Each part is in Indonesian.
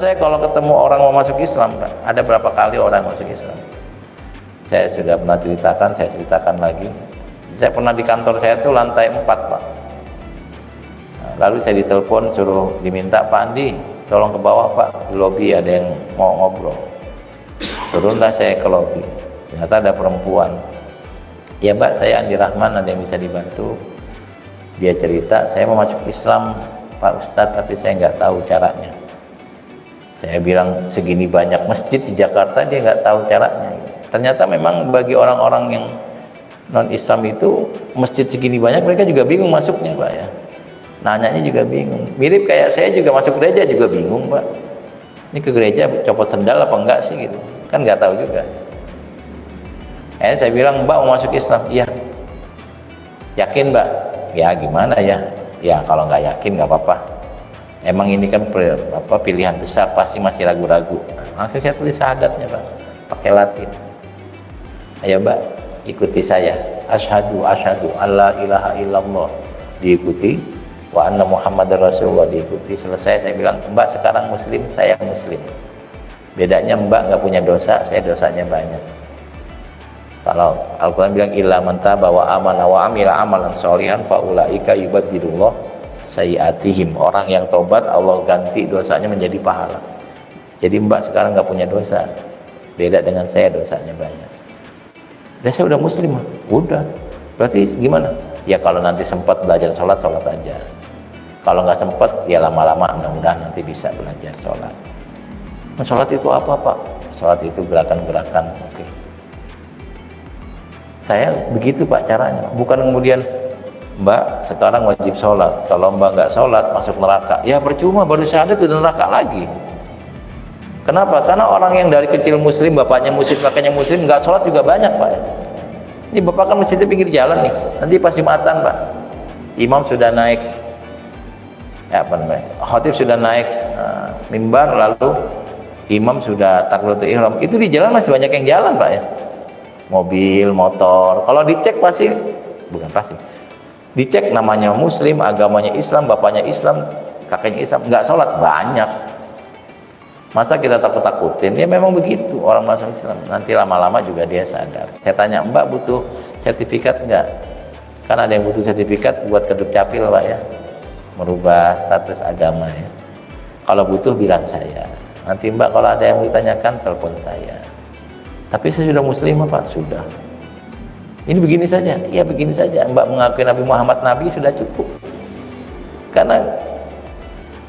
saya kalau ketemu orang mau masuk Islam, Pak, ada berapa kali orang masuk Islam. Saya sudah pernah ceritakan, saya ceritakan lagi. Saya pernah di kantor saya tuh lantai 4, Pak. Nah, lalu saya ditelepon suruh diminta, Pak Andi, tolong ke bawah Pak, di lobi ada yang mau ngobrol. Turunlah saya ke lobi. Ternyata ada perempuan. Ya Mbak, saya Andi Rahman, ada yang bisa dibantu. Dia cerita, saya mau masuk Islam Pak Ustadz, tapi saya nggak tahu caranya. Saya bilang segini banyak masjid di Jakarta, dia nggak tahu caranya. Ternyata memang bagi orang-orang yang non Islam itu masjid segini banyak, mereka juga bingung masuknya Pak ya. Nanyanya juga bingung. Mirip kayak saya juga masuk gereja juga bingung Pak. Ini ke gereja copot sendal apa enggak sih gitu? Kan nggak tahu juga. Saya bilang, Mbak mau masuk Islam? Iya. Yakin Mbak? Ya gimana ya? Ya kalau nggak yakin nggak apa-apa. Emang ini kan pilihan besar, pasti masih ragu-ragu. Langsung saya tulis syahadatnya Pak, pakai Latin. Ayo Mbak, ikuti saya. Asyhadu alla ilaha illallah, diikuti. Wa anna Muhammadar Rasulullah, diikuti. Selesai saya bilang, Mbak sekarang Muslim, saya Muslim. Bedanya Mbak nggak punya dosa, saya dosanya banyak. Kalau Al-Quran bilang illa man taba wa amana wa amila amalan sholihan fa ulaika yubaddilullah sayiatihim. Orang yang tobat Allah ganti dosanya menjadi pahala. Jadi Mbak sekarang nggak punya dosa, beda dengan saya, dosanya banyak. Dan saya udah Muslim, udah. Berarti gimana? Ya kalau nanti sempat belajar sholat aja. Kalau nggak sempat, ya lama-lama mudah-mudahan nanti bisa belajar sholat. Sholat itu apa Pak? Sholat itu gerakan-gerakan. Oke. Saya begitu Pak caranya, bukan kemudian Mbak sekarang wajib sholat, kalau Mbak nggak sholat masuk neraka. Ya percuma, baru syahadat udah neraka lagi. Kenapa? Karena orang yang dari kecil Muslim, bapaknya Muslim, kakaknya Muslim, nggak sholat juga banyak Pak. Ini bapak kan masjid di pinggir jalan nih, nanti pas Jumatan Pak, imam sudah naik, khatib sudah naik mimbar, lalu imam sudah takbiratul ihram. Itu di jalan masih banyak yang jalan Pak ya. Mobil, motor, kalau dicek pasti, bukan pasti, dicek namanya Muslim, agamanya Islam, bapaknya Islam, kakaknya Islam, nggak sholat banyak. Masa kita takut-takutin? Ya memang begitu orang masuk Islam, nanti lama-lama juga dia sadar. Saya tanya, Mbak butuh sertifikat nggak? Kan ada yang butuh sertifikat buat keduk capil Pak ya, merubah status agama ya. Kalau butuh bilang saya, nanti Mbak kalau ada yang ditanyakan telepon saya. Tapi saya sudah Muslim Pak, sudah. Ini begini saja, ya begini saja. Mbak mengakui Nabi Muhammad Nabi sudah cukup. Karena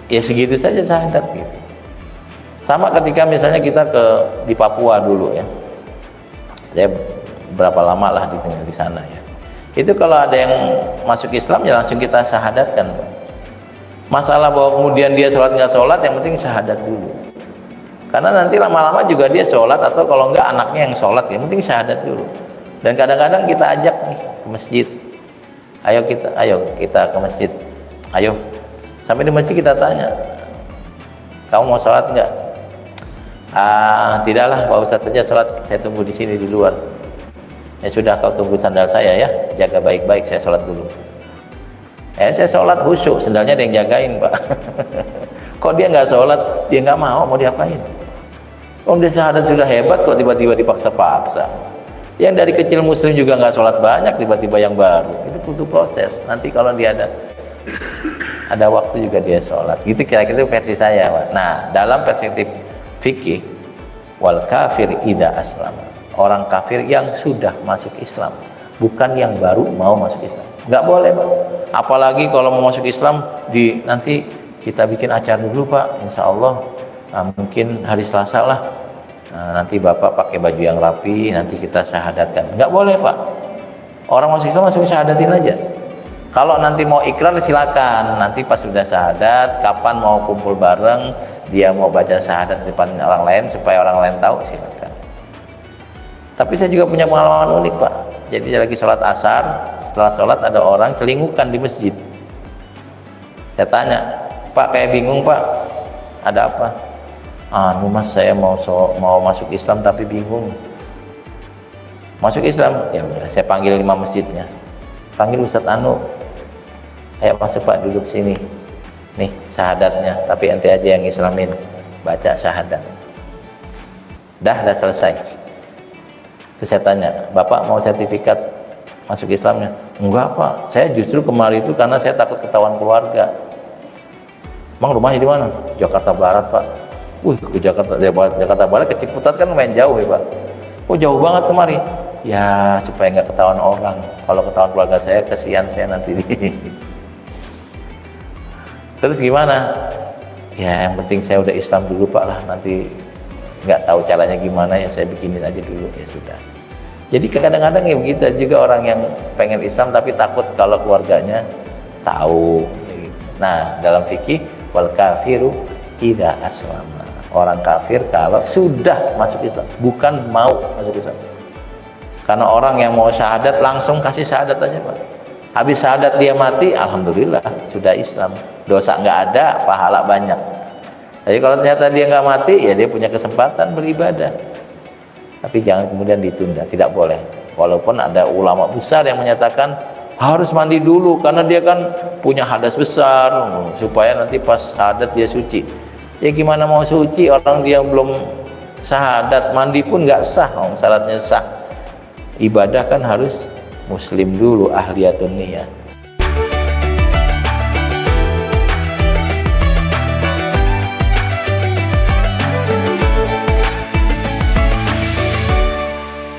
ya segitu saja syahadat gitu. Sama ketika misalnya kita di Papua dulu ya. Saya berapa lama lah tinggal di sana ya. Itu kalau ada yang masuk Islam ya langsung kita syahadatkan. Masalah bahwa kemudian dia sholat nggak sholat, yang penting syahadat dulu. Karena nanti lama-lama juga dia sholat, atau kalau enggak anaknya yang sholat, yang penting syahadat dulu. Dan kadang-kadang kita ajak nih ke masjid, ayo kita ke masjid, ayo. Sampai di masjid kita tanya, kamu mau sholat enggak? Tidaklah Pak Ustadz saja sholat, saya tunggu di sini di luar. Ya sudah, kau tunggu sandal saya ya, jaga baik-baik, saya sholat dulu. Saya sholat khusyuk, sandalnya ada yang jagain Pak. Kok dia nggak sholat, dia nggak mau diapain? Dia syahadat sudah hebat, kok tiba-tiba dipaksa-paksa. Yang dari kecil Muslim juga nggak sholat banyak, tiba-tiba yang baru. Itu butuh proses. Nanti kalau dia ada waktu juga dia sholat. Gitu kira-kira versi saya Pak. Nah, dalam perspektif fikih, wal kafir idza aslama, orang kafir yang sudah masuk Islam, bukan yang baru mau masuk Islam. Nggak boleh Pak. Apalagi kalau mau masuk Islam, nanti kita bikin acara dulu Pak, insya Allah mungkin hari Selasa lah, nanti Bapak pakai baju yang rapi, nanti kita syahadatkan. Nggak boleh Pak. Orang masuk Islam langsung syahadatin aja. Kalau nanti mau ikrar silakan, nanti pas sudah syahadat, kapan mau kumpul bareng, dia mau baca syahadat di depan orang lain supaya orang lain tahu, silakan. Tapi saya juga punya pengalaman unik Pak. Jadi saya lagi sholat asar, setelah sholat ada orang celingukan di masjid. Saya tanya, Pak kayak bingung Pak, ada apa? Mas saya mau masuk Islam tapi bingung. Masuk Islam? Ya udah, saya panggil imam masjidnya. Panggil Ustadz Anu. Ayo masuk Pak, duduk sini. Nih syahadatnya, tapi ente aja yang Islamin. baca syahadat. Dah selesai. Terus saya tanya, Bapak mau sertifikat masuk Islamnya? Enggak Pak, saya justru kemari itu karena saya takut ketahuan keluarga. Emang rumahnya di mana? Jakarta Barat Pak. Ke Jakarta Barat ke Ciputat kan lumayan jauh ya Pak. Oh jauh banget kemari. Ya supaya nggak ketahuan orang. Kalau ketahuan keluarga saya, kesian saya nanti. Terus gimana? Ya yang penting saya udah Islam dulu Pak lah, nanti nggak tahu caranya gimana ya saya bikinin aja dulu, ya sudah. Jadi kadang-kadang ya begitu juga orang yang pengen Islam tapi takut kalau keluarganya tahu. Nah dalam fikih wal kafiru idza aslama, orang kafir kalau sudah masuk Islam, bukan mau masuk Islam. Karena orang yang mau syahadat langsung kasih syahadat aja Pak. Habis syahadat dia mati, alhamdulillah sudah Islam, dosa nggak ada, pahala banyak. Jadi kalau ternyata dia nggak mati, ya dia punya kesempatan beribadah. Tapi jangan kemudian ditunda, tidak boleh. Walaupun ada ulama besar yang menyatakan harus mandi dulu karena dia kan punya hadas besar, supaya nanti pas syahadat dia suci. Ya gimana mau suci orang dia belum syahadat, mandi pun nggak sah, syaratnya sah. Ibadah kan harus muslim dulu, ahliyatun niyah.